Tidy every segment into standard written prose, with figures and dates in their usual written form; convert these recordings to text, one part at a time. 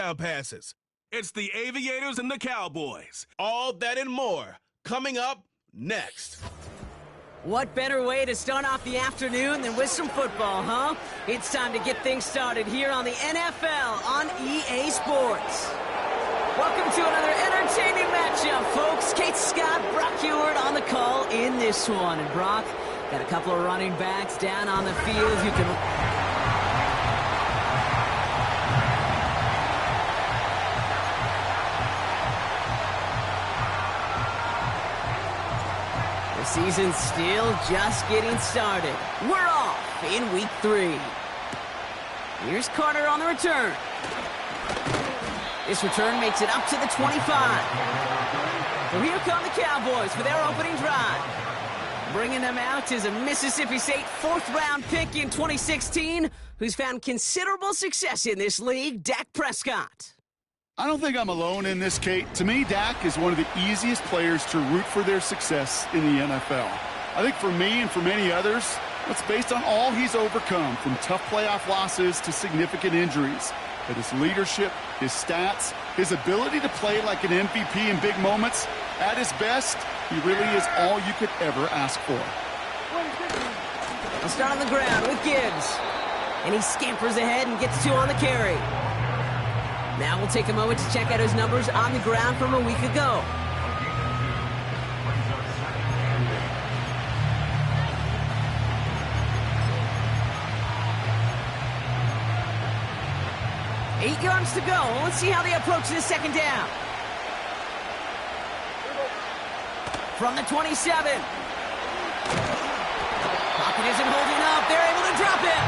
touchdown passes. It's the Aviators and the Cowboys. All that and more coming up next. What better way to start off the afternoon than with some football, huh? It's time to get things started here on the NFL on EA Sports. Welcome to another entertaining matchup, folks. Kate Scott, Brock Ewart on the call in this one. And Brock, got a couple of running backs down on the field. You can... The season's still just getting started. We're off in week 3. Here's Carter on the return. This return makes it up to the 25. So here come the Cowboys for their opening drive. Bringing them out is a Mississippi State 4th-round pick in 2016 who's found considerable success in this league, Dak Prescott. I don't think I'm alone in this, Kate. To me, Dak is one of the easiest players to root for their success in the NFL. I think for me and for many others, it's based on all he's overcome, from tough playoff losses to significant injuries. But his leadership, his stats, his ability to play like an MVP in big moments, at his best, he really is all you could ever ask for. I'll start on the ground with Gibbs. And he scampers ahead and gets 2 on the carry. Now we'll take a moment to check out his numbers on the ground from a week ago. Eight yards to go. Let's see how they approach this second down. From the 27. Pocket isn't holding up. They're able to drop it.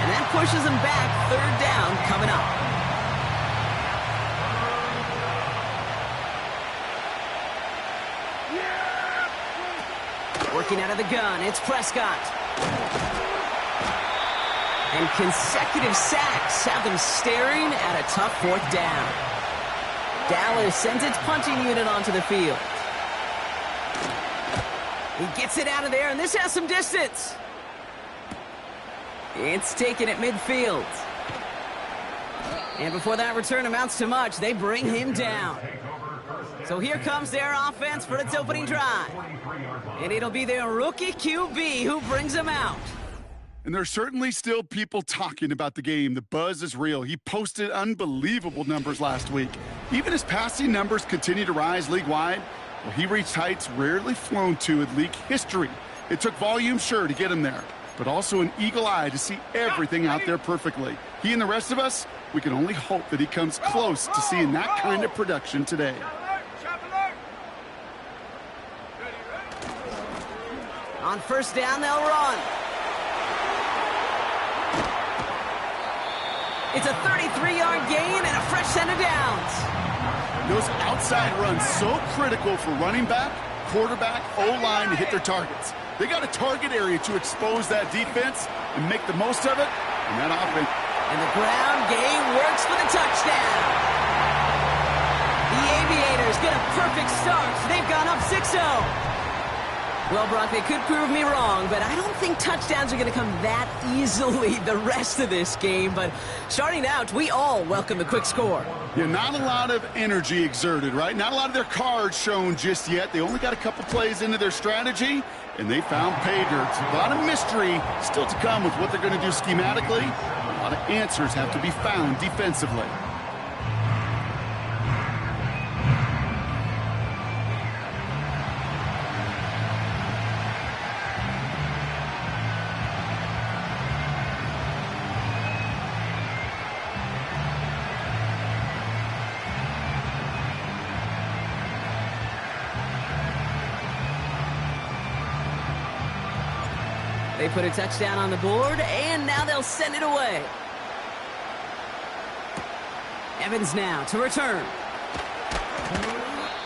And that pushes them back. 3rd down coming up. Working out of the gun, it's Prescott. And consecutive sacks have them staring at a tough 4th down. Dallas sends its punting unit onto the field. He gets it out of there, and this has some distance. It's taken at midfield. And before that return amounts to much, they bring him down. So here comes their offense for its opening drive. And it'll be their rookie QB who brings them out. And there's certainly still people talking about the game. The buzz is real. He posted unbelievable numbers last week. Even his passing numbers continue to rise league-wide. Well, he reached heights rarely flown to in league history. It took volume, sure, to get him there, but also an eagle eye to see everything out there perfectly. He and the rest of us, we can only hope that he comes close to seeing that kind of production today. On 1st down, they'll run. It's a 33-yard gain and a fresh set of downs. Those outside runs so critical for running back, quarterback, O-line to hit their targets. They got a target area to expose that defense and make the most of it, and that offense. And the ground game works for the touchdown. The Aviators get a perfect start. They've gone up 6-0. Well, Brock, they could prove me wrong, but I don't think touchdowns are going to come that easily the rest of this game. But starting out, we all welcome the quick score. Yeah, not a lot of energy exerted, right? Not a lot of their cards shown just yet. They only got a couple plays into their strategy, and they found pay dirt. A lot of mystery still to come with what they're going to do schematically. A lot of answers have to be found defensively. They put a touchdown on the board, and now they'll send it away. Evans now to return.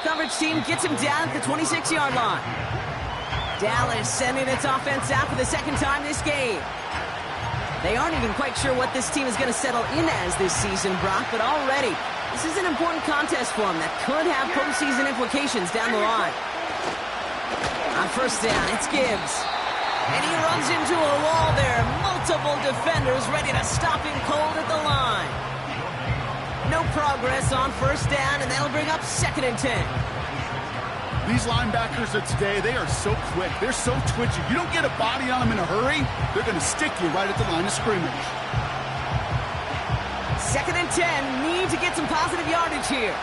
Coverage team gets him down at the 26-yard line. Dallas sending its offense out for the 2nd time this game. They aren't even quite sure what this team is going to settle in as this season, Brock, but already this is an important contest for them that could have postseason implications down the line. On 1st down, it's Gibbs. And he runs into a wall there. Multiple defenders ready to stop him cold at the line. no progress on first down, and that'll bring up 2nd and 10. These linebackers of today, they are so quick. They're so twitchy. You don't get a body on them in a hurry, they're going to stick you right at the line of scrimmage. 2nd and 10. Need to get some positive yardage here.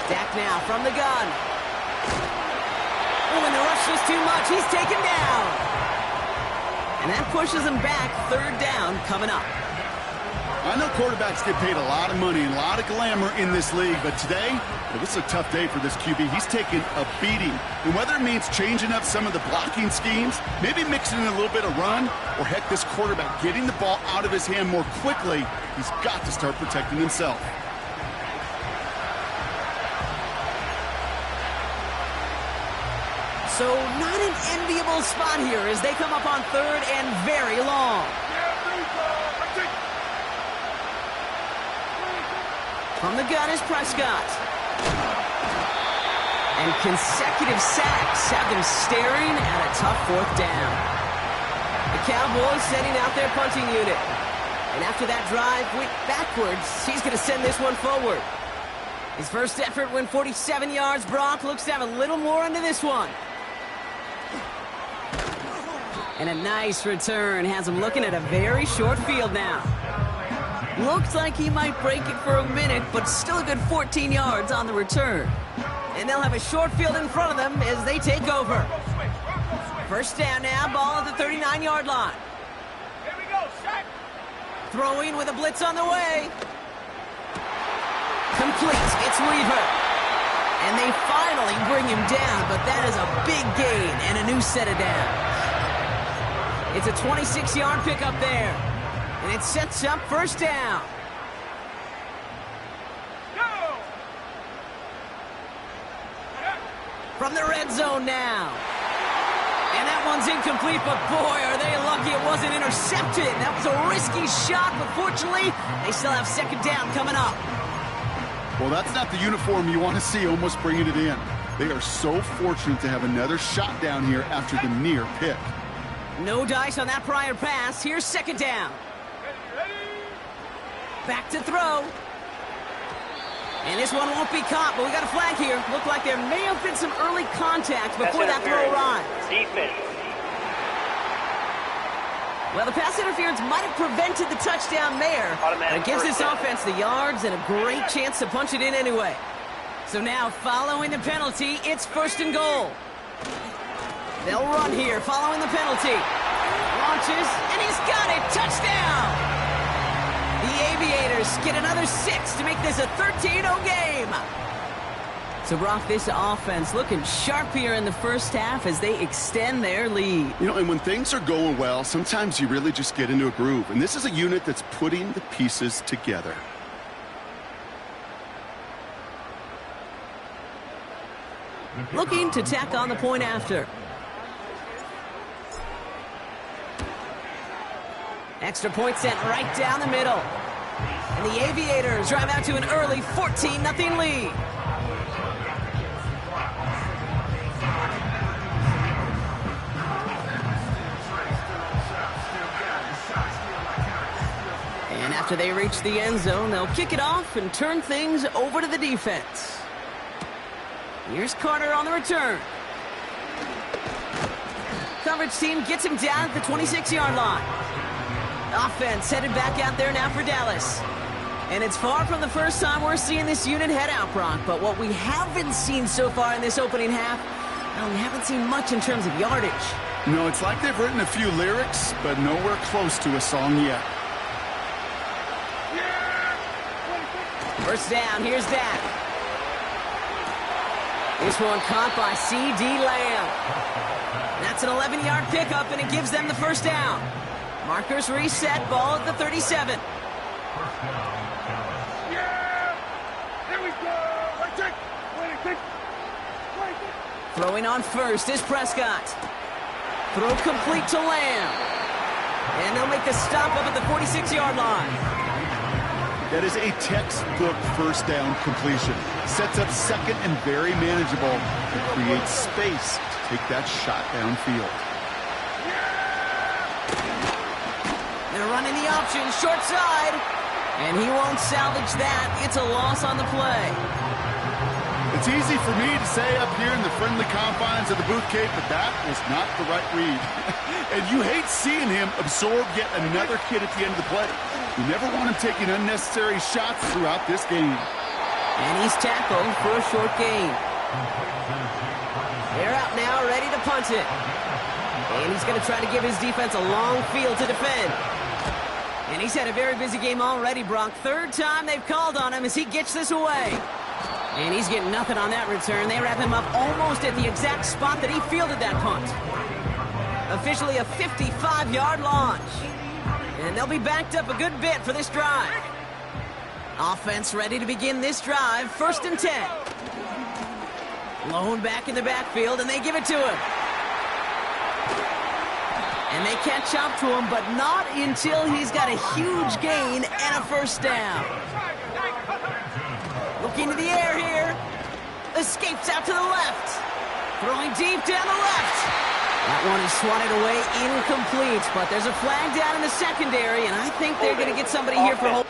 Dak now from the gun. Oh, and the rush was too much. He's taken down. And that pushes him back. 3rd down coming up. I know quarterbacks get paid a lot of money and a lot of glamour in this league, but today, well, this is a tough day for this QB. He's taking a beating. And whether it means changing up some of the blocking schemes, maybe mixing in a little bit of run, or heck, this quarterback getting the ball out of his hand more quickly, he's got to start protecting himself. So not an enviable spot here as they come up on 3rd and very long. From the gun is Prescott. And consecutive sacks have them staring at a tough 4th down. The Cowboys sending out their punting unit. And after that drive went backwards, he's going to send this one forward. His first effort went 47 yards. Brock looks to have a little more into this one. And a nice return has him looking at a very short field now. Looks like he might break it for a minute, but still a good 14 yards on the return. And they'll have a short field in front of them as they take over. First down now, ball at the 39-yard line. Here we go, Shaq. Throwing with a blitz on the way. Complete, it's Weaver. And they finally bring him down, but that is a big gain and a new set of downs. It's a 26-yard pickup there. And it sets up first down. Go! From the red zone now. And that one's incomplete, but boy, are they lucky it wasn't intercepted. That was a risky shot, but fortunately, they still have 2nd down coming up. Well, that's not the uniform you want to see almost bringing it in. They are so fortunate to have another shot down here after the near pick. No dice on that prior pass. Here's 2nd down. Back to throw. And this one won't be caught, but we got a flag here. Looked like there may have been some early contact before that throw arrived. Defense. Well, the pass interference might have prevented the touchdown there. But it gives this offense the yards and a great chance to punch it in anyway. So now, following the penalty, it's 1st and goal. They'll run here following the penalty. Launches, and he's got it. Touchdown! The Aviators get another 6 to make this a 13-0 game. So, Brock, this offense looking sharp here in the first half as they extend their lead. You know, and when things are going well, sometimes you really just get into a groove. And this is a unit that's putting the pieces together. Looking to tack on the point after. Extra point sent right down the middle. And the Aviators drive out to an early 14-0 lead. And after they reach the end zone, they'll kick it off and turn things over to the defense. Here's Carter on the return. Coverage team gets him down at the 26-yard line. Offense headed back out there now for Dallas. And it's far from the first time we're seeing this unit head out, Brock. But what we haven't seen so far in this opening half, well, we haven't seen much in terms of yardage. No, it's like they've written a few lyrics, but nowhere close to a song yet. First down, here's Dak. This one caught by C.D. Lamb. That's an 11-yard pickup, and it gives them the first down. Markers reset, ball at the 37. Yeah! Here we go! Throwing on first is Prescott. Throw complete to Lamb. And they'll make the stop up at the 46-yard line. That is a textbook first down completion. Sets up second and very manageable and creates space to take that shot downfield. They're running the option, short side. And he won't salvage that. It's a loss on the play. It's easy for me to say up here in the friendly confines of the booth, Kate, but that was not the right read. And you hate seeing him absorb yet another hit at the end of the play. You never want him taking unnecessary shots throughout this game. And he's tackled for a short gain. They're out now, ready to punt it. And he's going to try to give his defense a long field to defend. And he's had a very busy game already, Brock. Third time they've called on him as he gets this away. And he's getting nothing on that return. They wrap him up almost at the exact spot that he fielded that punt. Officially a 55-yard launch. And they'll be backed up a good bit for this drive. Offense ready to begin this drive. 1st and 10. Lone back in the backfield, and they give it to him. And they catch up to him, but not until he's got a huge gain and a first down. Looking to the air here. Escapes out to the left. Throwing deep down the left. That one is swatted away, incomplete, but there's a flag down in the secondary, and I think they're going to get somebody here for hold.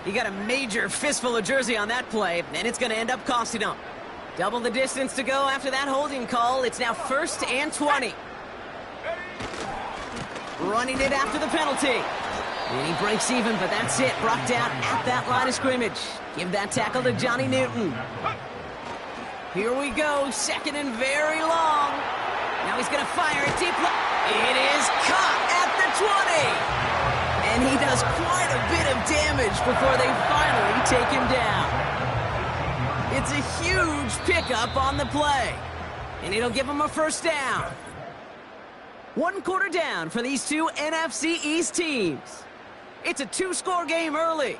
He got a major fistful of jersey on that play, and it's going to end up costing him. Double the distance to go after that holding call. It's now 1st and 20. Running it after the penalty. And he breaks even, but that's it. Brought down at that line of scrimmage. Give that tackle to Johnny Newton. Here we go. 2nd and very long. Now he's going to fire it deep. It is caught at the 20. And he does quite a bit of damage before they finally take him down. It's a huge pickup on the play. And it'll give him a first down. 1 quarter down for these two NFC East teams. It's a 2-score game early.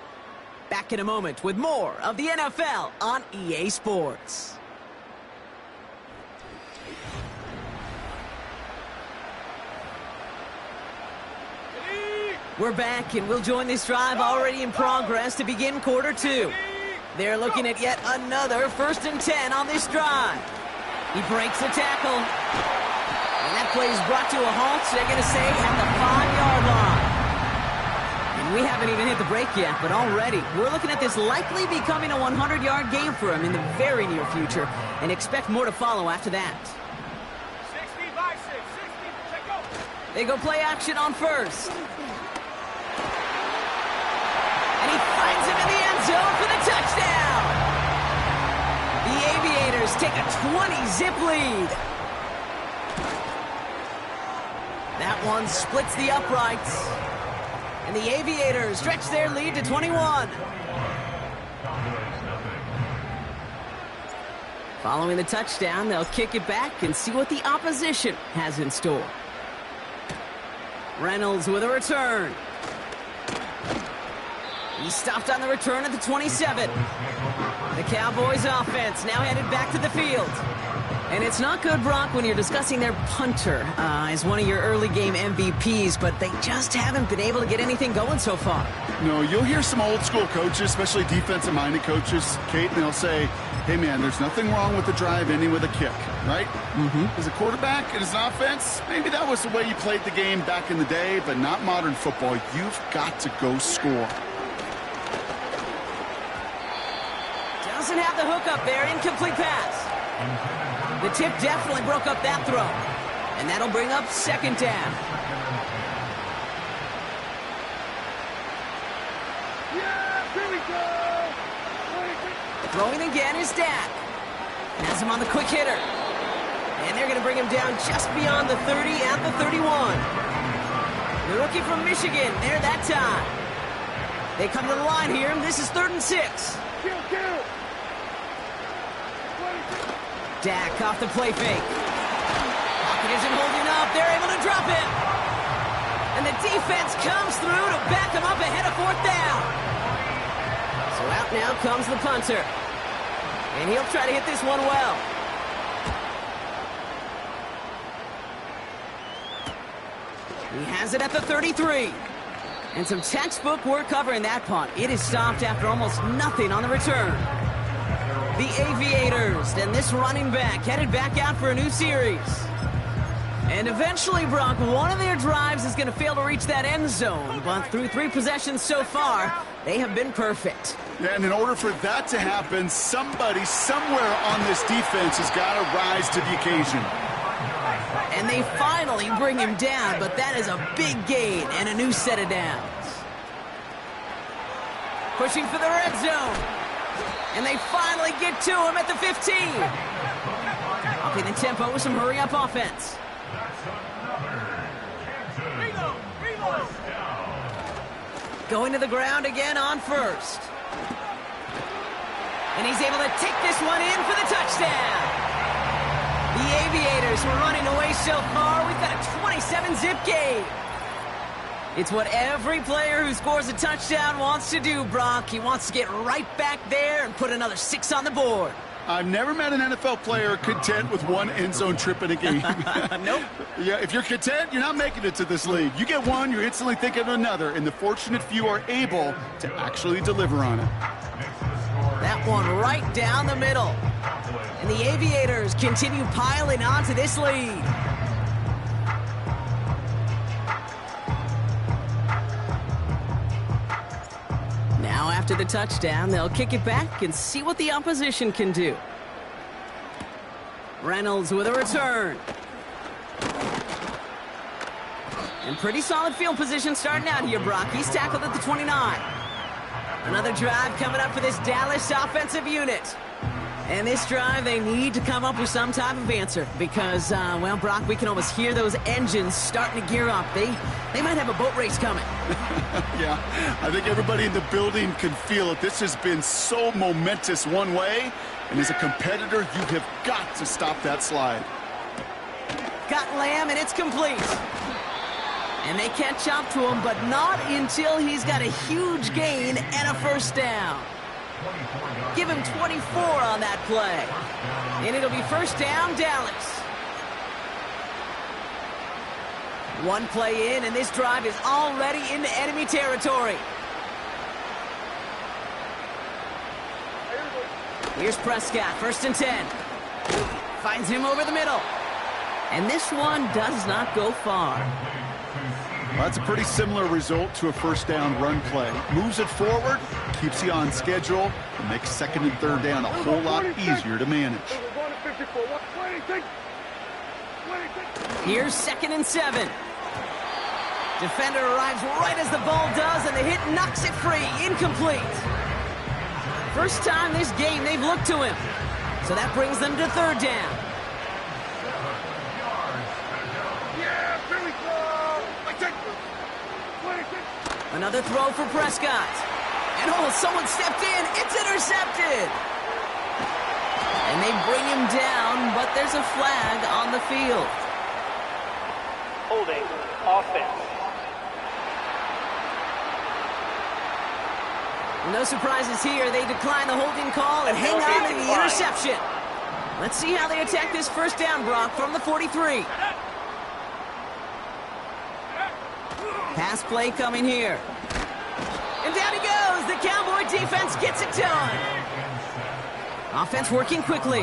Back in a moment with more of the NFL on EA Sports. We're back, and we'll join this drive already in progress to begin quarter 2. They're looking at yet another 1st and 10 on this drive. He breaks the tackle. And that play is brought to a halt, they're going to say, at the 5-yard line. And we haven't even hit the break yet, but already we're looking at this likely becoming a 100-yard game for him in the very near future, and expect more to follow after that. 60 by 6, 60, check go. They go play action on 1st. And he finds him in the end zone for the touchdown. The Aviators take a 20-zip lead. That one splits the uprights. And the Aviators stretch their lead to 21. Following the touchdown, they'll kick it back and see what the opposition has in store. Reynolds with a return. He stopped on the return at the 27. The Cowboys offense now headed back to the field. And it's not good, Brock, when you're discussing their punter as one of your early game MVPs, but they just haven't been able to get anything going so far. No, you'll hear some old school coaches, especially defensive-minded coaches, Kate, and they'll say, hey, man, there's nothing wrong with the drive ending with a kick, right? As a quarterback and as an offense, maybe that was the way you played the game back in the day, but not modern football. You've got to go score. Doesn't have the hook up there. Incomplete pass. The tip definitely broke up that throw. And that'll bring up 2nd down. Yeah, here we go. Throwing again is Dak. Has him on the quick hitter. And they're going to bring him down just beyond the 30 at the 31. The rookie from Michigan there that time. They come to the line here, and this is 3rd and 6. Kill. Dak off the play fake. Pocket isn't holding up. They're able to drop it. And the defense comes through to back them up ahead of 4th down. So out now comes the punter. And he'll try to hit this one well. He has it at the 33. And some textbook work covering that punt. It is stopped after almost nothing on the return. The Aviators and this running back headed back out for a new series. And eventually, Brock, one of their drives is going to fail to reach that end zone. But through 3 possessions so far, they have been perfect. Yeah, and in order for that to happen, somebody somewhere on this defense has got to rise to the occasion. And they finally bring him down, but that is a big gain and a new set of downs. Pushing for the red zone. And they finally get to him at the 15. Upping the tempo with some hurry-up offense. Going to the ground again on first. And he's able to take this one in for the touchdown. The Aviators were running away so far, we've got a 27-zip game. It's what every player who scores a touchdown wants to do, Brock. He wants to get right back there and put another 6 on the board. I've never met an NFL player content with one end zone trip in a game. Nope. Yeah, if you're content, you're not making it to this league. You get one, you're instantly thinking of another, and the fortunate few are able to actually deliver on it. That one right down the middle. And the Aviators continue piling onto this lead. Now after the touchdown, they'll kick it back and see what the opposition can do. Reynolds with a return. And pretty solid field position starting out here, Brock. He's tackled at the 29. Another drive coming up for this Dallas offensive unit. And this drive, they need to come up with some type of answer because, well, Brock, we can almost hear those engines starting to gear up. They might have a boat race coming. Yeah, I think everybody in the building can feel it. This has been so momentous one way, and as a competitor, you have got to stop that slide. Got Lamb, and it's complete. And they catch up to him, but not until he's got a huge gain and a first down. Give him 24 on that play. And it'll be first down, Dallas. One play in, and this drive is already into enemy territory. Here's Prescott, first and 10. Finds him over the middle. And this one does not go far. Well, that's a pretty similar result to a first down run play. Moves it forward, keeps you on schedule, and makes second and third down a whole lot easier to manage. Here's second and 7. Defender arrives right as the ball does, and the hit knocks it free. Incomplete. First time this game they've looked to him. So that brings them to third down. Another throw for Prescott. And oh, someone stepped in. It's intercepted. And they bring him down, but there's a flag on the field. Holding offense. No surprises here. They decline the holding call and hang on to the interception. Let's see how they attack this first down, Brock, from the 43. Pass play coming here. And down he goes. The Cowboy defense gets it done. Offense working quickly.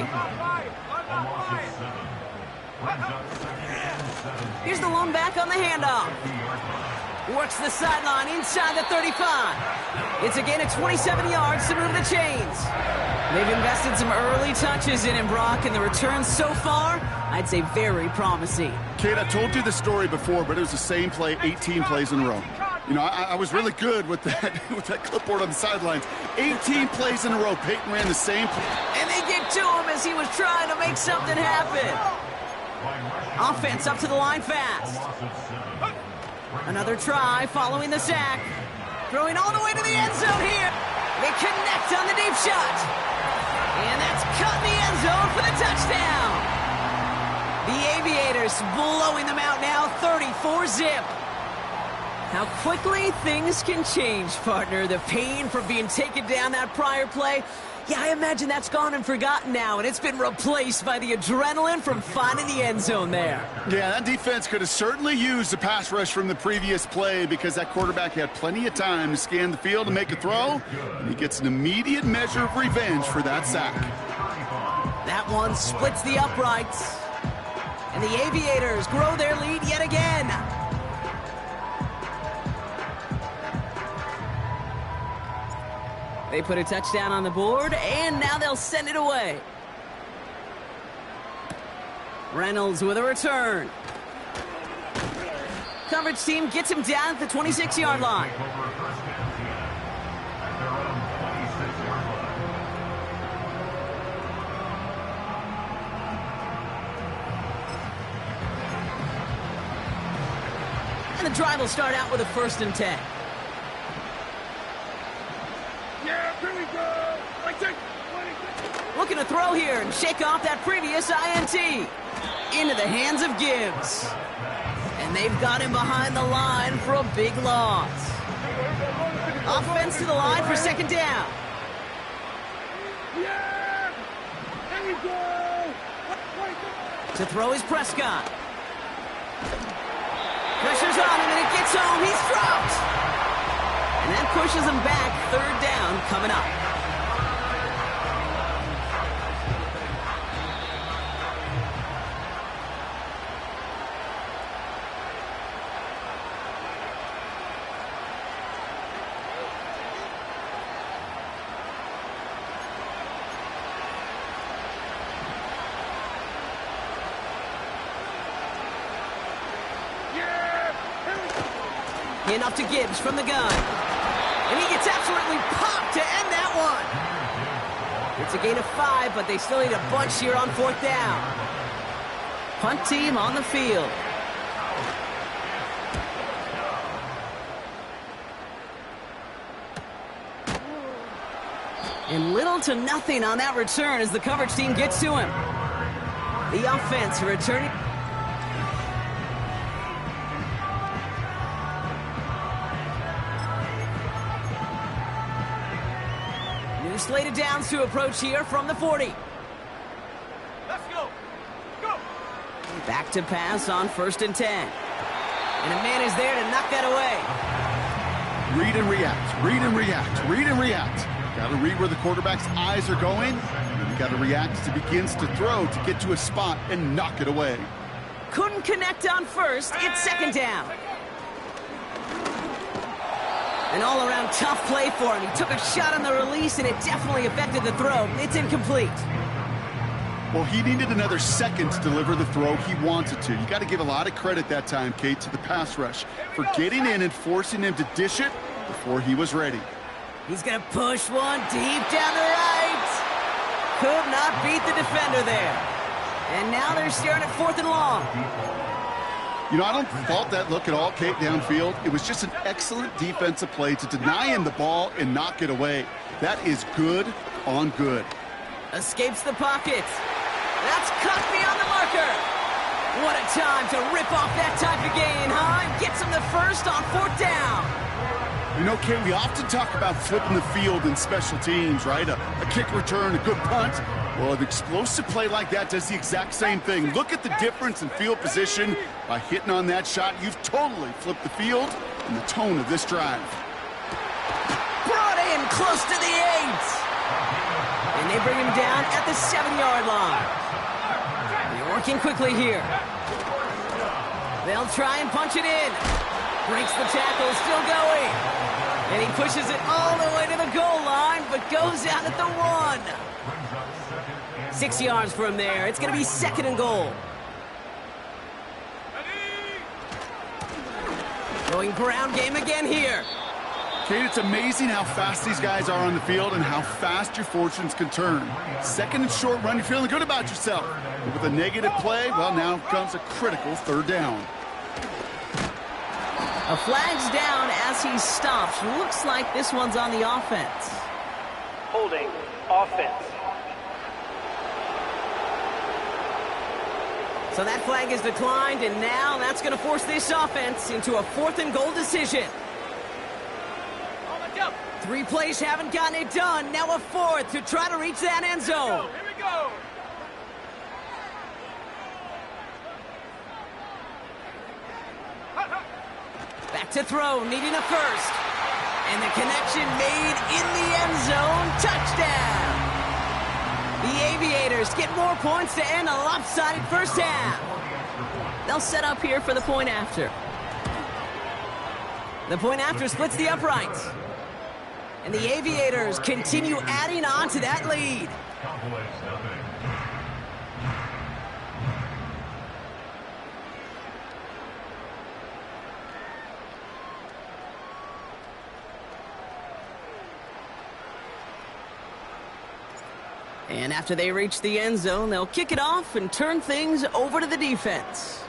Here's the lone back on the handoff. Works the sideline inside the 35. It's a gain of 27 yards to move the chains. They've invested some early touches in him, Brock, and the returns so far, I'd say very promising. Kate, I told you the story before, but it was the same play 18 plays in a row. You know, I was really good with that with that clipboard on the sidelines. 18 plays in a row. Peyton ran the same play. And they get to him as he was trying to make something happen. Offense up to the line fast. Another try following the sack. Throwing all the way to the end zone here. They connect on the deep shot. And that's cut in the end zone for the touchdown. The Aviators blowing them out now, 34-zip. How quickly things can change, partner. The pain from being taken down that prior play Yeah, I imagine that's gone and forgotten now, and it's been replaced by the adrenaline from finding the end zone there. Yeah, that defense could have certainly used the pass rush from the previous play because that quarterback had plenty of time to scan the field and make a throw, and he gets an immediate measure of revenge for that sack. That one splits the uprights, and the Aviators grow their lead yet again. They put a touchdown on the board, and now they'll send it away. Reynolds with a return. Coverage team gets him down at the 26-yard line. And the drive will start out with a 1st and 10. Here we go. Looking to throw here and shake off that previous INT. Into the hands of Gibbs. And they've got him behind the line for a big loss. Offense to the line for 2nd down. Yeah! There we go! To throw is Prescott. Pressure's on him and it gets home. He's dropped. And that pushes him back. 3rd down coming up. Enough to Gibbs from the gun. And he gets absolutely popped to end that one. It's a gain of 5, but they still need a bunch here on 4th down. Punt team on the field. And little to nothing on that return as the coverage team gets to him. The offense returning. Slated downs to approach here from the 40. Let's go. Go. Back to pass on 1st and 10. And a man is there to knock that away. Read and react, read and react, read and react. Got to read where the quarterback's eyes are going. And you got to react as he begins to throw to get to a spot and knock it away. Couldn't connect on 1st. It's 2nd down. An all-around tough play for him. He took a shot on the release, and it definitely affected the throw. It's incomplete. Well, he needed another second to deliver the throw he wanted to. You got to give a lot of credit that time, Kate, to the pass rush for getting in and forcing him to dish it before he was ready. He's going to push one deep down the right. Could not beat the defender there. And now they're staring at 4th and long. You know, I don't fault that look at all, Kate, downfield. It was just an excellent defensive play to deny him the ball and knock it away. That is good on good. Escapes the pocket. That's Cockney on the marker. What a time to rip off that type of gain, huh? And gets him the 1st on 4th down. You know, Kate, we often talk about flipping the field in special teams, right? A kick return, a good punt. Well, an explosive play like that does the exact same thing. Look at the difference in field position. By hitting on that shot, you've totally flipped the field and the tone of this drive. Brought in close to the 8. And they bring him down at the 7-yard line. They're working quickly here. They'll try and punch it in. Breaks the tackle, still going. And he pushes it all the way to the goal line, but goes out at the 1. 6 yards from there. It's going to be 2nd and goal. Going ground game again here. Kate, it's amazing how fast these guys are on the field and how fast your fortunes can turn. 2nd and short run, you're feeling good about yourself. But with a negative play, well, now comes a critical 3rd down. A flag's down as he stops. Looks like this one's on the offense. Holding offense. So that flag is declined, and now that's going to force this offense into a 4th and goal decision. 3 plays haven't gotten it done. Now a 4th to try to reach that end zone. Here we go. Back to throw, needing a first. And the connection made in the end zone. Touchdown! The Aviators get more points to end a lopsided first half. They'll set up here for the point after. The point after splits the uprights. And the Aviators continue adding on to that lead. And after they reach the end zone, they'll kick it off and turn things over to the defense.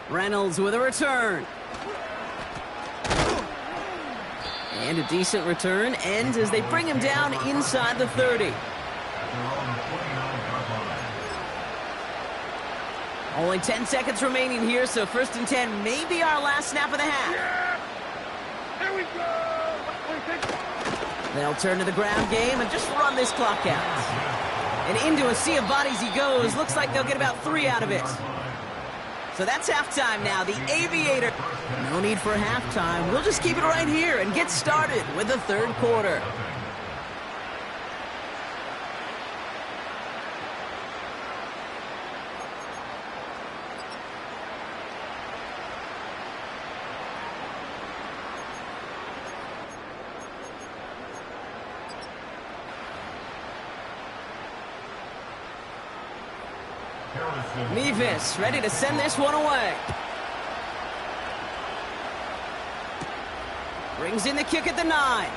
Reynolds with a return. And a decent return ends as they bring him down inside the 30. Only 10 seconds remaining here, so 1st and 10 may be our last snap of the half. Here we go. They'll turn to the ground game and just run this clock out. And into a sea of bodies he goes. Looks like they'll get about 3 out of it. So that's halftime now. The Aviator. No need for halftime. We'll just keep it right here and get started with the 3rd quarter. Mevis ready to send this one away. Brings in the kick at the 9.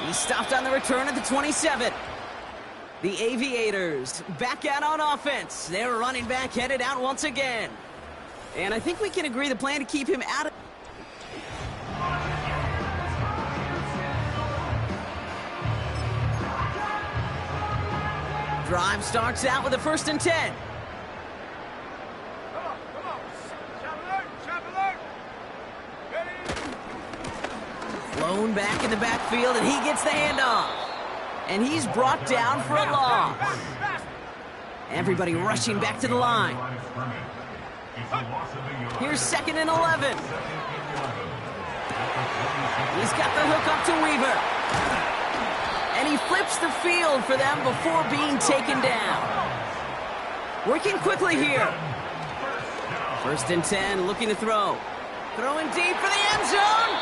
He's stopped on the return at the 27. The Aviators back out on offense. Their running back headed out once again. And I think we can agree the plan to keep him out of... Drive starts out with a 1st and 10. Come on. Chop alert. Ready? Flown back in the backfield, and he gets the handoff. And he's brought down for a loss. Everybody rushing back to the line. Here's 2nd and 11. He's got the hook up to Weaver. And he flips the field for them before being taken down. Working quickly here. 1st and 10, looking to throw. Throwing deep for the end zone.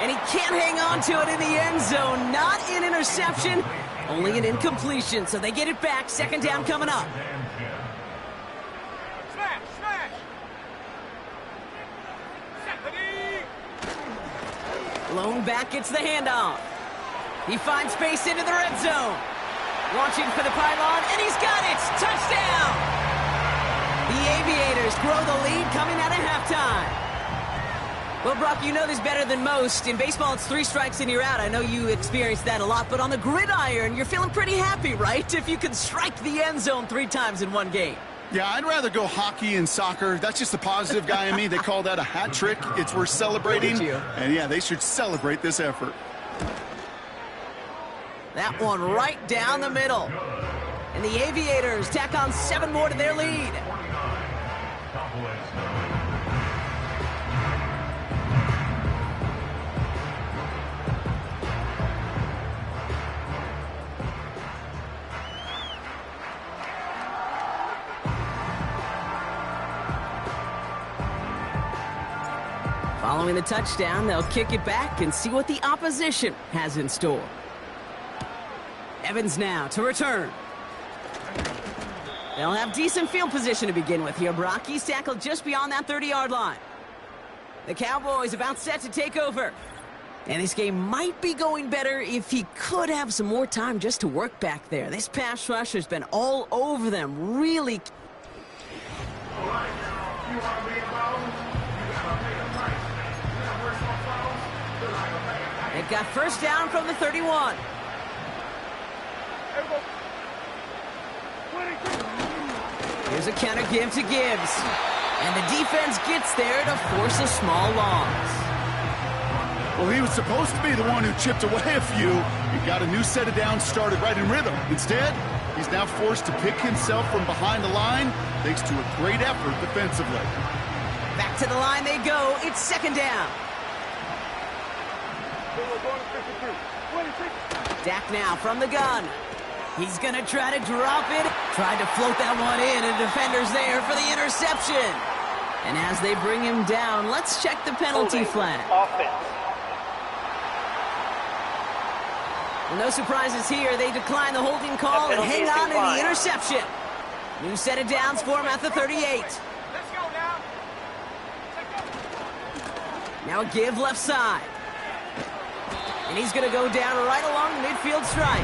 And he can't hang on to it in the end zone. Not an interception, only an incompletion. So they get it back. 2nd down coming up. Smash. Stephanie. Blown back gets the handoff. He finds space into the red zone. Launching for the pylon, and he's got it! Touchdown! The Aviators grow the lead coming out of halftime. Well, Brock, you know this better than most. In baseball, it's 3 strikes and you're out. I know you experienced that a lot, but on the gridiron, you're feeling pretty happy, right? If you can strike the end zone 3 times in one game. Yeah, I'd rather go hockey and soccer. That's just the positive guy in me. They call that a hat trick. It's worth celebrating. And yeah, they should celebrate this effort. That one right down the middle. And the Aviators tack on 7 more to their lead. Following the touchdown, they'll kick it back and see what the opposition has in store. Evans now to return. They'll have decent field position to begin with here. Brock, he's tackled just beyond that 30-yard line. The Cowboys about set to take over. And this game might be going better if he could have some more time just to work back there. This pass rush has been all over them, really. They've got 1st down from the 31. Here's a counter give to Gibbs. And the defense gets there to force a small loss. Well, he was supposed to be the one who chipped away a few. He got a new set of downs started right in rhythm. Instead, he's now forced to pick himself from behind the line thanks to a great effort defensively. Back to the line they go. It's second down. Dak now from the gun. He's going to try to drop it. Tried to float that one in, and defender's there for the interception. And as they bring him down, let's check the penalty flag. Offense. Well, no surprises here. They decline the holding call and hang on to the interception. New set of downs for him at the 38. Let's go now. Now a give left side. And he's going to go down right along the midfield stripe.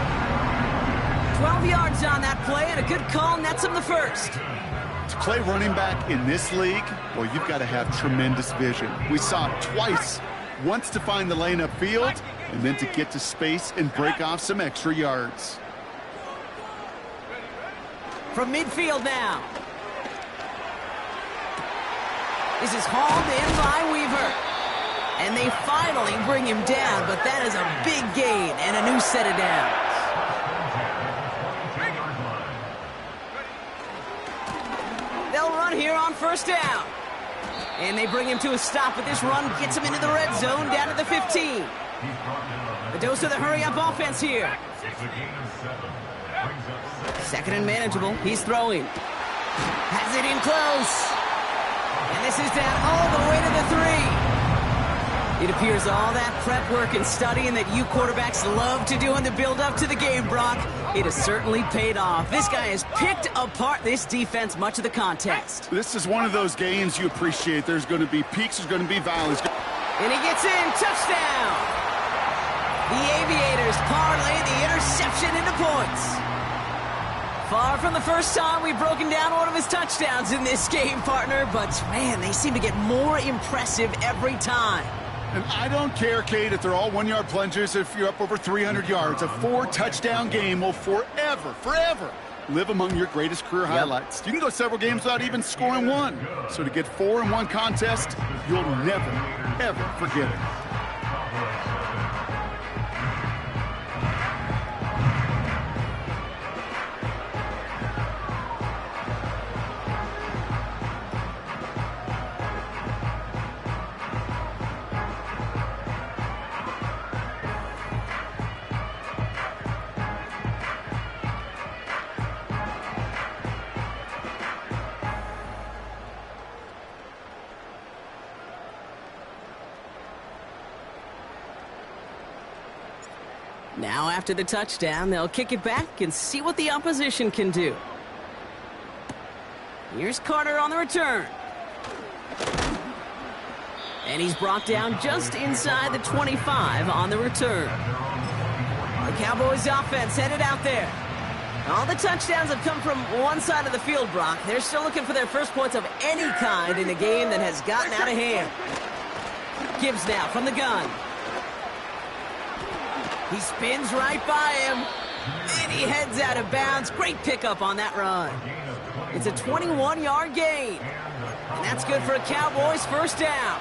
12 yards on that play, and a good call nets him the first. To play running back in this league, well, you've got to have tremendous vision. We saw it twice. Once to find the lane upfield, and then to get to space and break off some extra yards. From midfield now. This is hauled in by Weaver. And they finally bring him down, but that is a big gain and a new set of downs. They'll run here on first down. And they bring him to a stop, but this run gets him into the red zone down to the 15. A dose of the hurry-up offense here. Second and manageable. He's throwing. Has it in close. And this is down all the way to the 3. It appears all that prep work and studying that you quarterbacks love to do in the build-up to the game, Brock, it has certainly paid off. This guy has picked apart this defense much of the contest. This is one of those games you appreciate. There's going to be peaks, there's going to be valleys. And he gets in. Touchdown! The Aviators parlay the interception into points. Far from the first time we've broken down one of his touchdowns in this game, partner, but man, they seem to get more impressive every time. And I don't care, Kate, if they're all one-yard plunges, if you're up over 300 yards. A 4-touchdown game will forever live among your greatest career highlights. You can go several games without even scoring one. So to get 4 in one contest, you'll never, ever forget it. Now after the touchdown, they'll kick it back and see what the opposition can do. Here's Carter on the return. And he's brought down just inside the 25 on the return. The Cowboys offense headed out there. All the touchdowns have come from one side of the field, Brock. They're still looking for their first points of any kind in a game that has gotten out of hand. Gibbs now from the gun. He spins right by him, and he heads out of bounds. Great pickup on that run. It's a 21-yard gain, and that's good for a Cowboys first down.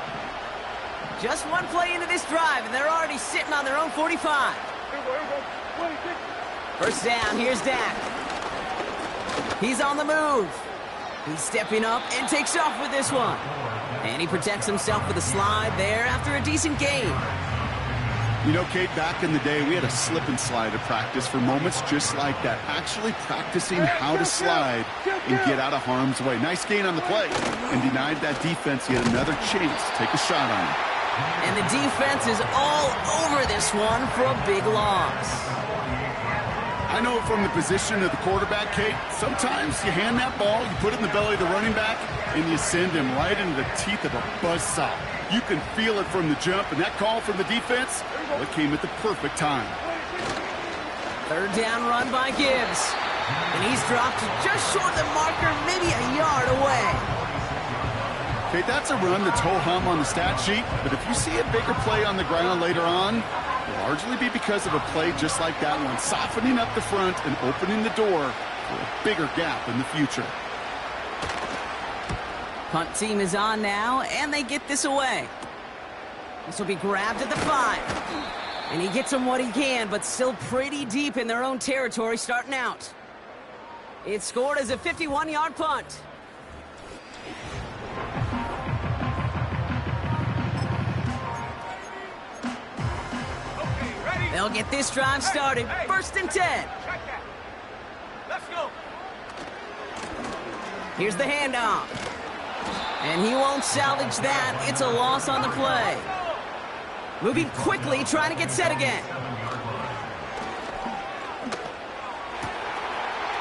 Just one play into this drive, and they're already sitting on their own 45. First down, here's Dak. He's on the move. He's stepping up and takes off with this one. And he protects himself with a slide there after a decent gain. You know, Kate, back in the day, we had a slip and slide at practice for moments just like that. Actually practicing how to slide and get out of harm's way. Nice gain on the play. And denied that defense yet another chance to take a shot on him. And the defense is all over this one for a big loss. I know from the position of the quarterback, Kate, sometimes you hand that ball, you put it in the belly of the running back, and you send him right into the teeth of a buzzsaw. You can feel it from the jump, and that call from the defense, well, it came at the perfect time. Third down run by Gibbs. And he's dropped just short of the marker, maybe a yard away. Kate, that's a run that's ho-hum on the stat sheet, but if you see a bigger play on the ground later on, it'll largely be because of a play just like that one, softening up the front and opening the door for a bigger gap in the future. Punt team is on now, and they get this away. This will be grabbed at the 5. And he gets them what he can, but still pretty deep in their own territory starting out. It's scored as a 51-yard punt. Okay, ready? They'll get this drive started. Hey, First and 10. Check that. Let's go. Here's the handoff. And he won't salvage that. It's a loss on the play. Moving quickly, trying to get set again.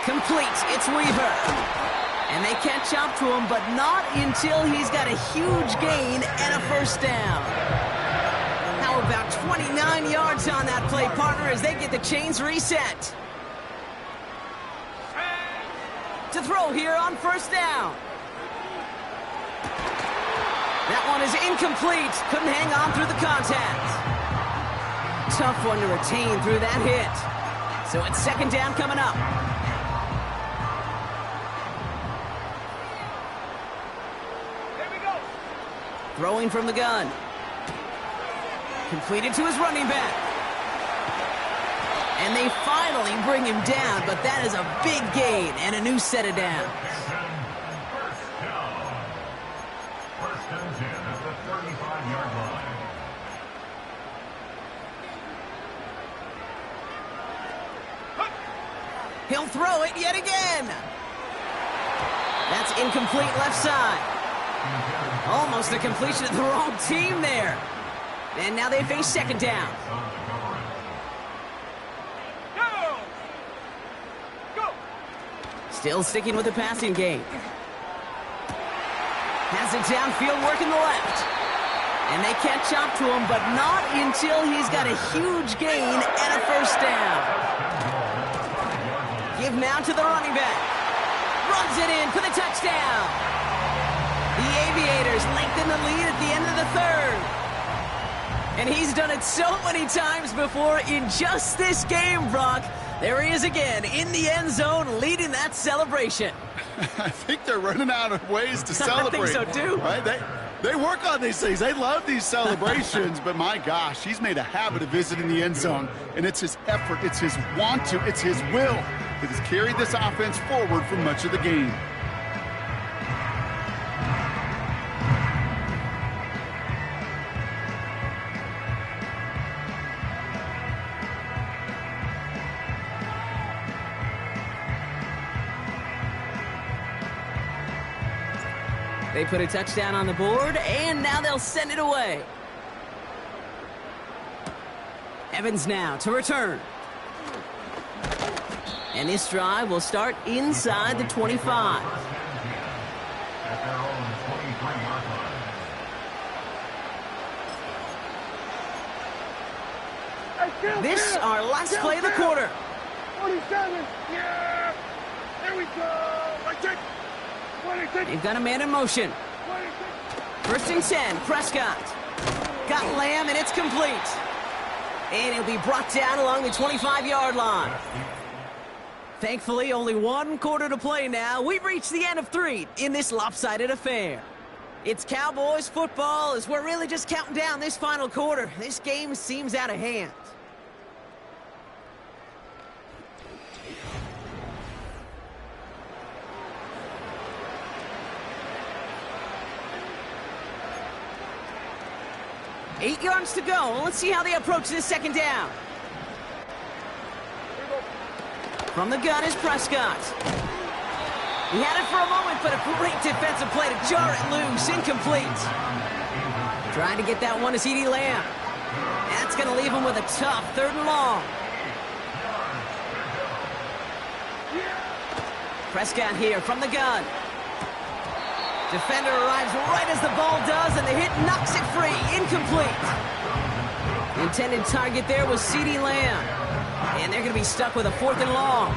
Complete. It's Weaver. And they catch up to him, but not until he's got a huge gain and a first down. How about 29 yards on that play, partner, as they get the chains reset. To throw here on first down. That one is incomplete. Couldn't hang on through the contact. Tough one to retain through that hit. So it's second down coming up. Here we go. Throwing from the gun. Completed to his running back. And they finally bring him down, but that is a big gain and a new set of downs. First and 10 at the 35-yard line. He'll throw it yet again. That's incomplete left side. Almost a completion of the wrong team there. And now they face second down. Go. Go. Still sticking with the passing game. Has it downfield, working the left. And they catch up to him, but not until he's got a huge gain and a first down. Give now to the running back. Runs it in for the touchdown. The Aviators lengthen the lead at the end of the third. And he's done it so many times before in just this game, Brock. There he is again in the end zone leading that celebration. I think they're running out of ways to celebrate. I think so, too. Right? They work on these things. They love these celebrations, but my gosh, he's made a habit of visiting the end zone, and it's his effort, it's his want to, it's his will that has carried this offense forward for much of the game. They put a touchdown on the board, and now they'll send it away. Evans now to return. And this drive will start inside the 25. At their own 23-yard line. This our last play of the quarter. 47. Yeah. There we go. Right there. 26. They've got a man in motion. 26. First and 10, Prescott. Got Lamb, and it's complete. And he'll be brought down along the 25-yard line. Thankfully, only one quarter to play now. We've reached the end of 3 in this lopsided affair. It's Cowboys football as we're really just counting down this final quarter. This game seems out of hand. Eight yards to go. Let's see how they approach this second down. From the gun is Prescott. He had it for a moment, but a great defensive play to jar it loose. Incomplete. Trying to get that one to CeeDee Lamb. That's going to leave him with a tough 3rd and long. Prescott here from the gun. Defender arrives right as the ball does, and the hit knocks it free. Incomplete. The intended target there was CeeDee Lamb. And they're going to be stuck with a 4th and long.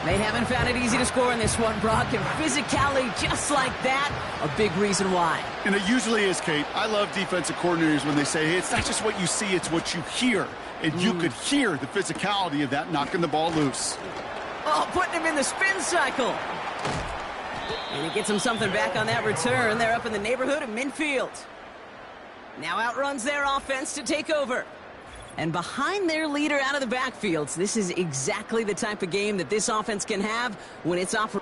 They haven't found it easy to score in this one, Brock, and physicality just like that, a big reason why. And it usually is, Kate. I love defensive coordinators when they say, hey, it's not just what you see, it's what you hear. And you could hear the physicality of that knocking the ball loose. Oh, putting him in the spin cycle. And he gets him something back on that return. They're up in the neighborhood of midfield. Now outruns their offense to take over. And behind their leader out of the backfields, this is exactly the type of game that this offense can have when it's off.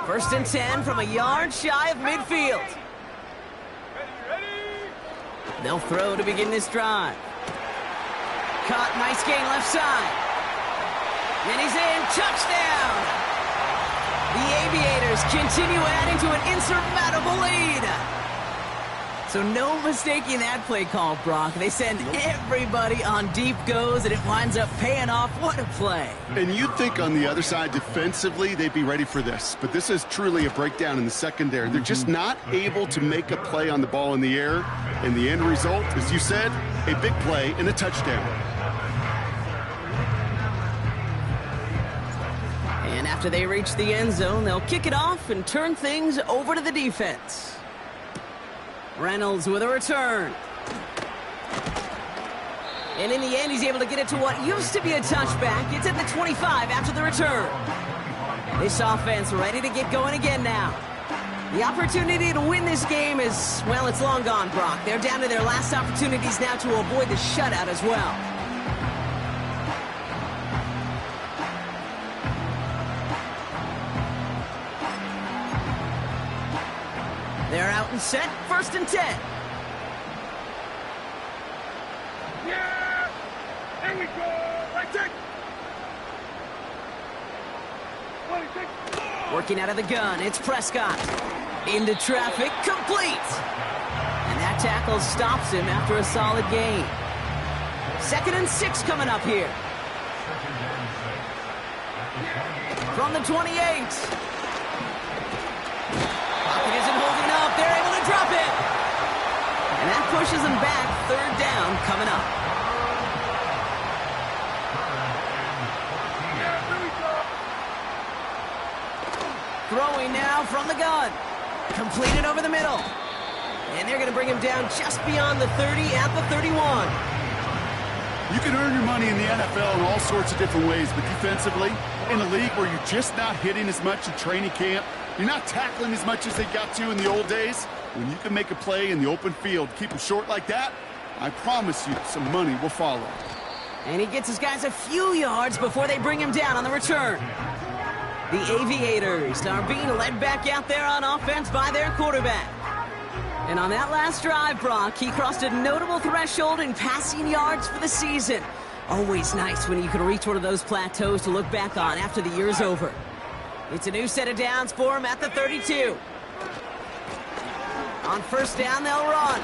First and 10 from a yard shy of midfield. They'll throw to begin this drive. Caught, nice gain left side. And he's in, touchdown! The Aviators continue adding to an insurmountable lead. So no mistaking that play call, Brock. They send everybody on deep goes, and it winds up paying off. What a play. And you'd think on the other side, defensively, they'd be ready for this. But this is truly a breakdown in the secondary. They're just not able to make a play on the ball in the air. And the end result, as you said, a big play and a touchdown. And after they reach the end zone, they'll kick it off and turn things over to the defense. Reynolds with a return. And in the end, he's able to get it to what used to be a touchback. It's at the 25 after the return. This offense ready to get going again now. The opportunity to win this game is, well, it's long gone, Brock. They're down to their last opportunities now to avoid the shutout as well. They're out and set, first and 10. Yeah! There we go! Right take! Working out of the gun, it's Prescott. Into traffic, complete! And that tackle stops him after a solid gain. 2nd and 6 coming up here. From the 28. Pocket isn't holding up. They're able to drop it. And that pushes them back. 3rd down coming up. Throwing now from the gun. Completed over the middle. And they're going to bring him down just beyond the 30 at the 31. You can earn your money in the NFL in all sorts of different ways, but defensively, in a league where you're just not hitting as much in training camp, you're not tackling as much as they got to in the old days, when you can make a play in the open field, keep them short like that, I promise you some money will follow. And he gets his guys a few yards before they bring him down on the return. The Aviators are being led back out there on offense by their quarterback. And on that last drive, Brock, he crossed a notable threshold in passing yards for the season. Always nice when you can reach one of those plateaus to look back on after the year's over. It's a new set of downs for him at the 32. On first down, they'll run.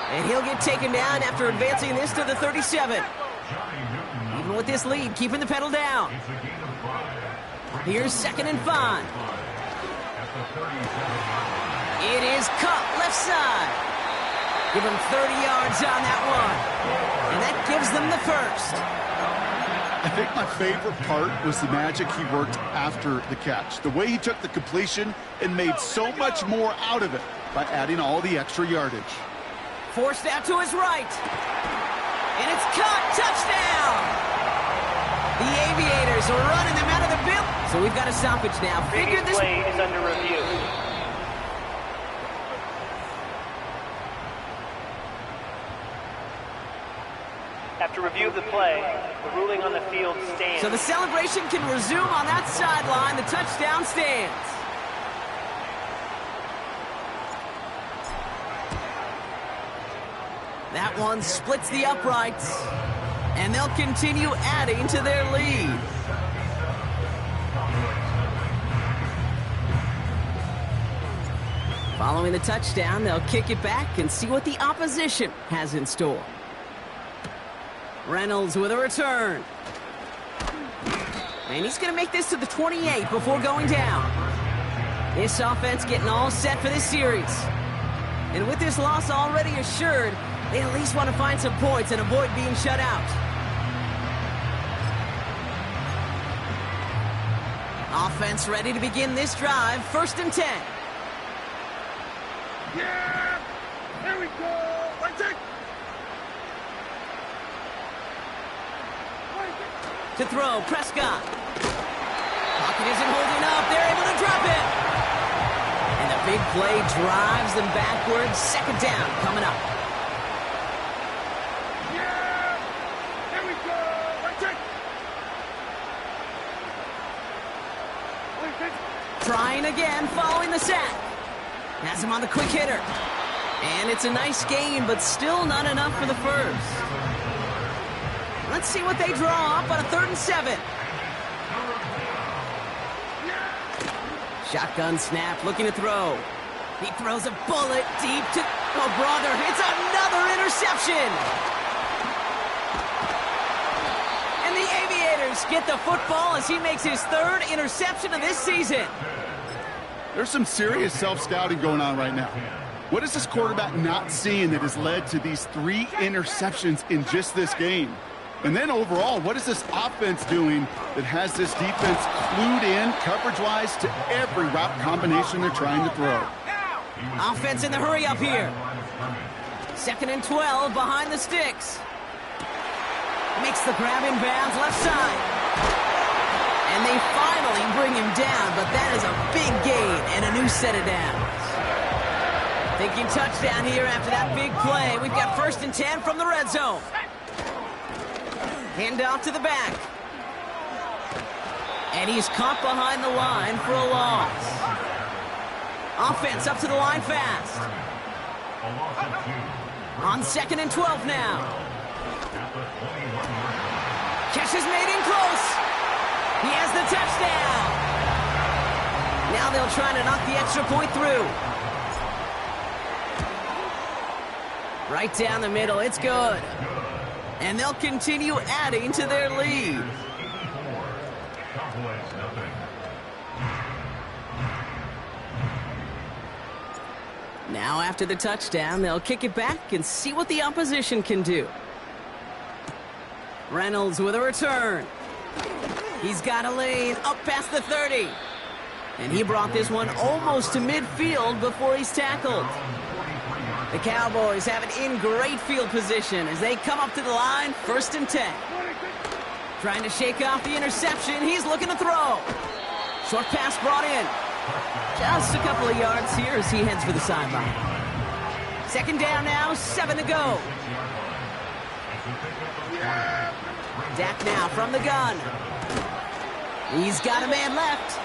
And he'll get taken down after advancing this to the 37. Even with this lead, keeping the pedal down. Here's 2nd and 5. It is cut left side. Give him 30 yards on that one. And that gives them the first. I think my favorite part was the magic he worked after the catch. The way he took the completion and made so much more out of it by adding all the extra yardage. Forced out to his right. And it's caught. Touchdown! The Aviators are running them out of the bill. So we've got a stoppage now. Figure this play is under review. After review of the play, the ruling on the field stands. So the celebration can resume on that sideline. The touchdown stands. That one splits the uprights. And they'll continue adding to their lead. Following the touchdown, they'll kick it back and see what the opposition has in store. Reynolds with a return. And he's going to make this to the 28 before going down. This offense getting all set for this series. And with this loss already assured, they at least want to find some points and avoid being shut out. Offense ready to begin this drive. 1st and 10. Yeah! Here we go! Right take! To throw, Prescott. Pocket isn't holding up. They're able to drop it. And the big play drives them backwards. Second down coming up. Yeah! Here we go! Right check! Trying again, following the sack. Has him on the quick hitter. And it's a nice gain, but still not enough for the first. Let's see what they draw up on a 3rd and 7. Shotgun snap, looking to throw. He throws a bullet deep to... Oh, brother, it's another interception! And the Aviators get the football as he makes his 3rd interception of this season. There's some serious self-scouting going on right now. What is this quarterback not seeing that has led to these 3 interceptions in just this game? And then overall, what is this offense doing that has this defense clued in, coverage-wise, to every route combination they're trying to throw? Offense in the hurry up here. 2nd and 12 behind the sticks. Makes the grab in bounds left side. And they finally bring him down, but that is a big gain and a new set of downs. Thinking touchdown here after that big play. We've got 1st and 10 from the red zone. Hand off to the back. And he's caught behind the line for a loss. Offense up to the line fast. On 2nd and 12 now. Catch is made in close. He has the touchdown. Now they'll try to knock the extra point through. Right down the middle, it's good. And they'll continue adding to their lead. Now after the touchdown, they'll kick it back and see what the opposition can do. Reynolds with a return. He's got a lane up past the 30. And he brought this one almost to midfield before he's tackled. The Cowboys have it in great field position as they come up to the line, 1st and 10. Trying to shake off the interception. He's looking to throw. Short pass brought in. Just a couple of yards here as he heads for the sideline. 2nd down now, 7 to go. Dak now from the gun. He's got a man left.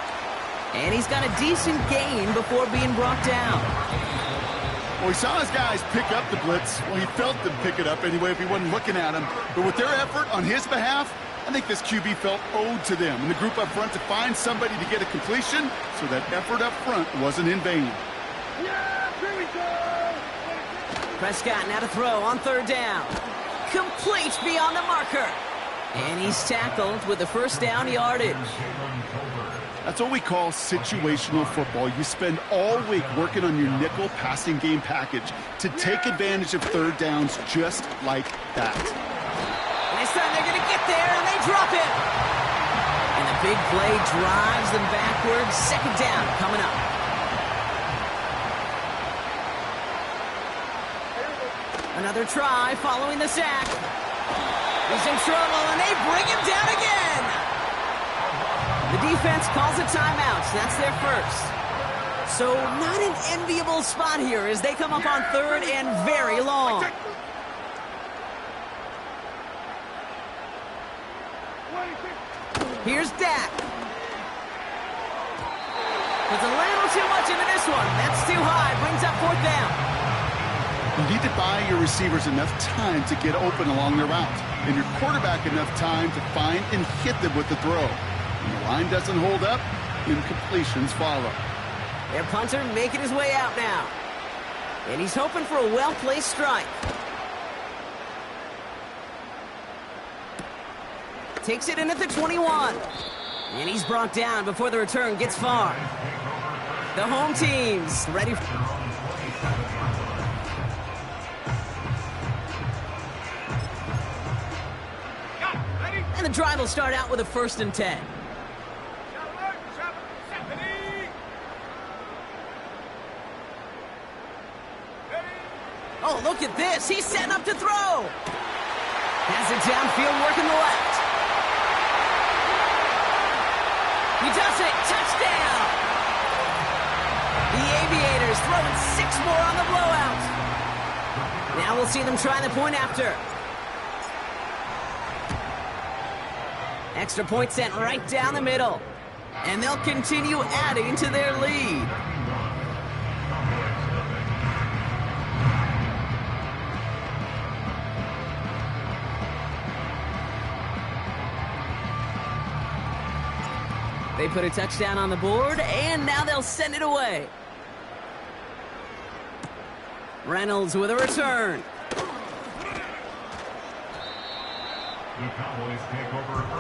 And he's got a decent gain before being brought down. Well, he saw his guys pick up the blitz. Well, he felt them pick it up anyway if he wasn't looking at him. But with their effort on his behalf, I think this QB felt owed to them and the group up front to find somebody to get a completion, so that effort up front wasn't in vain. Yeah, here we go! Prescott now to throw on 3rd down. Complete beyond the marker. And he's tackled with the 1st down yardage. That's what we call situational football. You spend all week working on your nickel passing game package to take advantage of 3rd downs just like that. And this time they're going to get there, and they drop it. And the big play drives them backwards. 2nd down coming up. Another try following the sack. He's in trouble, and they bring him down again. The defense calls a timeout. That's their 1st. So not an enviable spot here as they come up on 3rd and very long. Here's Dak. Puts a little too much into this one. That's too high. Brings up 4th down. You need to buy your receivers enough time to get open along their route, and your quarterback enough time to find and hit them with the throw. When the line doesn't hold up, incompletions follow. Their punter making his way out now. And he's hoping for a well-placed strike. Takes it in at the 21. And he's brought down before the return gets far. The home team's ready. And the drive will start out with a 1st and 10. Oh, look at this. He's setting up to throw. Has it downfield, working the left. He does it. Touchdown. The Aviators throwing 6 more on the blowout. Now we'll see them try the point after. Extra point sent right down the middle. And they'll continue adding to their lead. They put a touchdown on the board, and now they'll send it away. Reynolds with a return.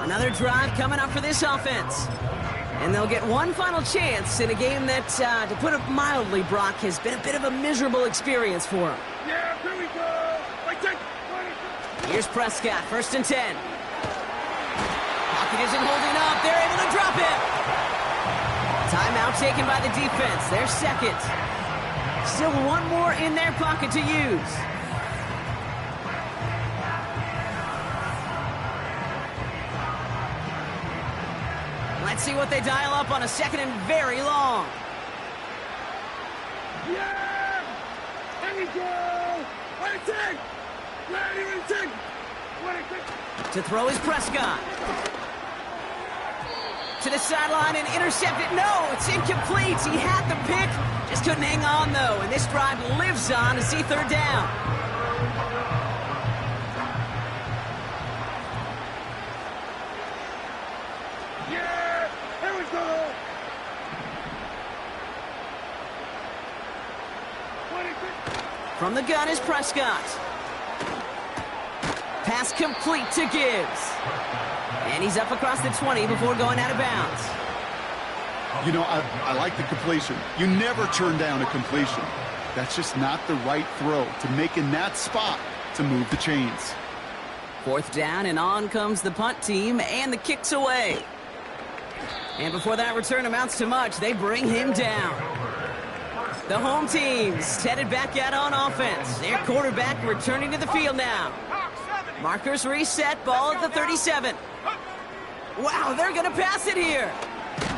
Another drive coming up for this offense. And they'll get one final chance in a game that, to put it mildly, Brock, has been a bit of a miserable experience for them. Yeah, here we go. Here's Prescott, 1st and 10. Pocket isn't holding up. They're able to drop it. Timeout taken by the defense. Their second. Still one more in their pocket to use. Let's see what they dial up on a 2nd and very long. Yeah! Here we go! What a take! Ready to take! What a take! To throw is Prescott. To the sideline and intercepted. No, it's incomplete. He had the pick. Just couldn't hang on, though. And this drive lives on to see 3rd down. Yeah! Here we go! What a take! From the gun is Prescott. Pass complete to Gibbs. And he's up across the 20 before going out of bounds. You know, I like the completion. You never turn down a completion. That's just not the right throw to make in that spot to move the chains. 4th down, and on comes the punt team, and the kick's away. And before that return amounts to much, they bring him down. The home team's headed back out on offense. Their quarterback returning to the field now. Markers reset, ball at the 37. Wow, they're going to pass it here.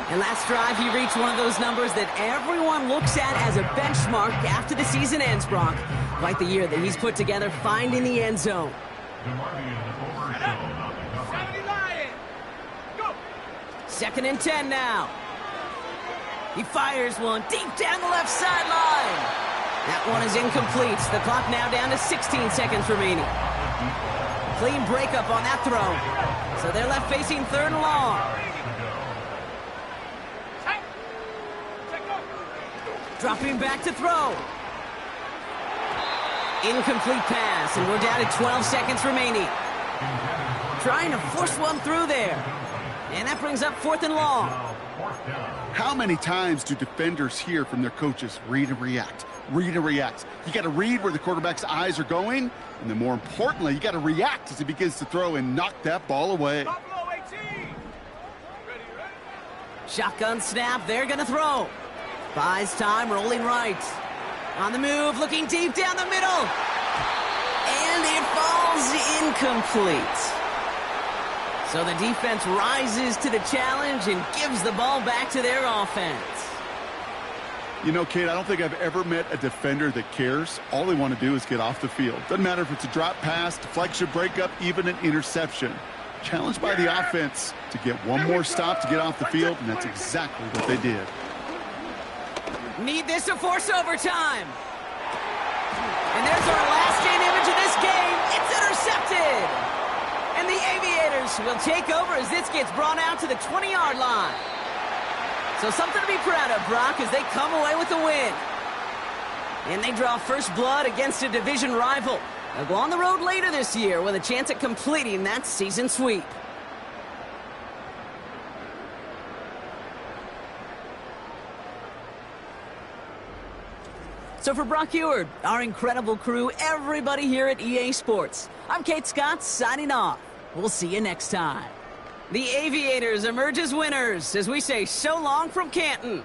And last drive, he reached one of those numbers that everyone looks at as a benchmark after the season ends, Brock. Quite the year that he's put together finding the end zone. 2nd and 10 now. He fires one deep down the left sideline. That one is incomplete. The clock now down to 16 seconds remaining. Clean breakup on that throw. So they're left facing 3rd and long. Dropping back to throw. Incomplete pass, and we're down to 12 seconds remaining. Trying to force one through there. And that brings up 4th and long. How many times do defenders hear from their coaches, read and react, read and react? You got to read where the quarterback's eyes are going, and then more importantly, you got to react as he begins to throw and knock that ball away. Shotgun snap, they're going to throw. Buys time, rolling right. On the move, looking deep down the middle. And it falls incomplete. So the defense rises to the challenge and gives the ball back to their offense. You know, Kate, I don't think I've ever met a defender that cares. All they want to do is get off the field. Doesn't matter if it's a drop pass, deflection, breakup, even an interception. Challenged by the offense to get one more stop to get off the field, and that's exactly what they did. Need this to force overtime. And there's our last-in image of this game. It's intercepted. And the Aviators will take over as this gets brought out to the 20-yard line. So something to be proud of, Brock, as they come away with the win. And they draw first blood against a division rival. They'll go on the road later this year with a chance at completing that season sweep. So for Brock Eward, our incredible crew, everybody here at EA Sports, I'm Kate Scott signing off. We'll see you next time. The Aviators emerge as winners as we say so long from Canton.